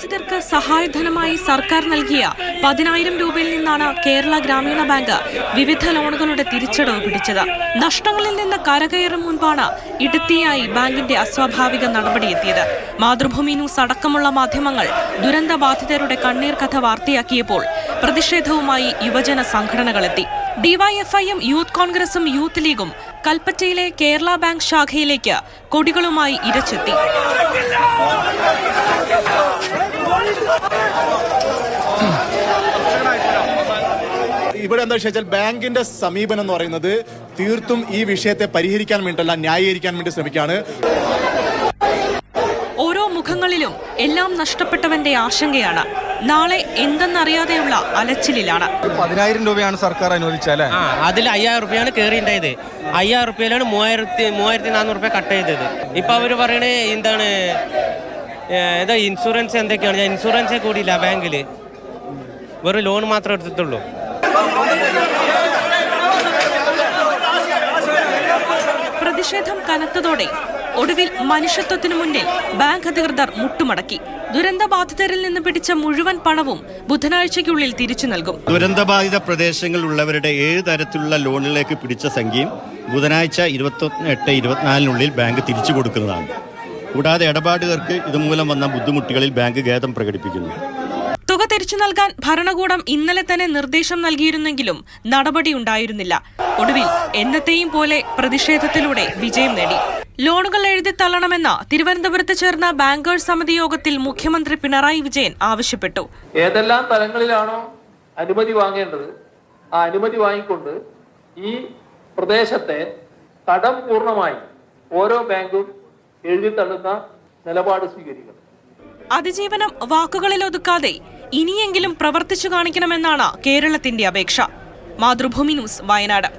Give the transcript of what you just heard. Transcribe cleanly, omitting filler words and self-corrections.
ദുരിതബാധിതർക്ക് സഹായധനമായി സർക്കാർ നൽകിയ 10,000 രൂപയിൽ നിന്നാണ് കേരള ഗ്രാമീണ ബാങ്ക് വിവിധ ലോണുകളുടെ തിരിച്ചടവ് പിടിച്ചത്. നഷ്ടങ്ങളിൽ നിന്ന് കരകയറും മുൻപാണ് ഇടുത്തിയായി ബാങ്കിന്റെ അസ്വാഭാവിക നടപടിയെത്തിയത്. മാതൃഭൂമി ന്യൂസ് അടക്കമുള്ള മാധ്യമങ്ങൾ ദുരന്തബാധിതരുടെ കണ്ണീർ കഥ വാർത്തയാക്കിയപ്പോൾ പ്രതിഷേധവുമായി യുവജന സംഘടനകളെത്തി. ഡിവൈഎഫ്ഐയും യൂത്ത് കോൺഗ്രസും യൂത്ത് ലീഗും കൽപ്പറ്റയിലെ കേരള ബാങ്ക് ശാഖയിലേക്ക് കൊടികളുമായി ഇരച്ചെത്തി. ഇവിടെ എന്താ വെച്ചാൽ ബാങ്കിന്റെ സമീപനം എന്ന് പറയുന്നത് തീർത്തും ഈ വിഷയത്തെ പരിഹരിക്കാൻ വേണ്ടിയല്ല, ന്യായീകരിക്കാൻ വേണ്ടി ശ്രമിക്കുകയാണ്. ഓരോ മുഖങ്ങളിലും എല്ലാം നഷ്ടപ്പെട്ടവന്റെ ആശങ്കയാണ്. നാളെ എന്തെന്നറിയാതെയുള്ള അലച്ചിലാണ്. 10,000 രൂപയാണ് സർക്കാർ അനുവദിച്ചാലേ, അതിൽ 5,000 രൂപയാണ് കയറിണ്ടായത്. 5,000 രൂപയിലാണ് 3,400 രൂപ കട്ട് ചെയ്തത്. ഇപ്പൊ അവര് പറയണേ എന്താണ് ഏതാ ഇൻഷുറൻസ് എന്തൊക്കെയാണ്. ഞാൻ ഇൻഷുറൻസേ കൂടിയില്ല ബാങ്കില്, വെറും ലോൺ മാത്രമേ എടുത്തിട്ടുള്ളൂ. പ്രതിഷേധം കനത്തതോടെ ഒടുവിൽ മനുഷ്യത്വത്തിനു മുന്നിൽ ബാങ്ക് അധികൃതർ മുട്ടുമടക്കി. ദുരന്തബാധിതരിൽ നിന്ന് പിടിച്ച മുഴുവൻ പണവും ബുധനാഴ്ചയ്ക്കുള്ളിൽ തിരിച്ചു നൽകും. ദുരന്തബാധിത പ്രദേശങ്ങളിലുള്ളവരുടെ 7 തരത്തിലുള്ള ലോണിലേക്ക് പിടിച്ച സംഖ്യയും ബുധനാഴ്ച 28-24 ബാങ്ക് തിരിച്ചു കൊടുക്കുന്നതാണ്. കൂടാതെ ഇടപാടുകാർക്ക് ഇതുമൂലം വന്ന ബുദ്ധിമുട്ടുകളിൽ ബാങ്ക് ഖേദം പ്രകടിപ്പിക്കുന്നു. തുക തിരിച്ചു നൽകാൻ ഭരണകൂടം ഇന്നലെ തന്നെ നിർദ്ദേശം നൽകിയിരുന്നെങ്കിലും നടപടി ഉണ്ടായിരുന്നില്ല. ഒടുവിൽ എന്നത്തെയും പോലെ പ്രതിഷേധത്തിലൂടെ വിജയം നേടി. ലോണുകൾ എഴുതി തള്ളണമെന്ന തിരുവനന്തപുരത്ത് ചേർന്ന ബാങ്കേഴ്സ് സമിതി യോഗത്തിൽ മുഖ്യമന്ത്രി പിണറായി വിജയൻ ആവശ്യപ്പെട്ടു. ഏതെല്ലാം തലങ്ങളിലാണോ അനുമതി വാങ്ങേണ്ടത് ആ അനുമതി വാങ്ങിക്കൊണ്ട് ഈ പ്രദേശത്തെ കടം പൂർണ്ണമായി ഓരോ ബാങ്കും എഴുതി തള്ളുന്ന നിലപാട് സ്വീകരിക്കണം. അതിജീവനം വാക്കുകളിൽ ഒതുക്കാതെ ഇനിയെങ്കിലും പ്രവർത്തിച്ചു കാണിക്കണമെന്നാണ് കേരളത്തിന്റെ അപേക്ഷ. മാതൃഭൂമി ന്യൂസ്, വയനാട്.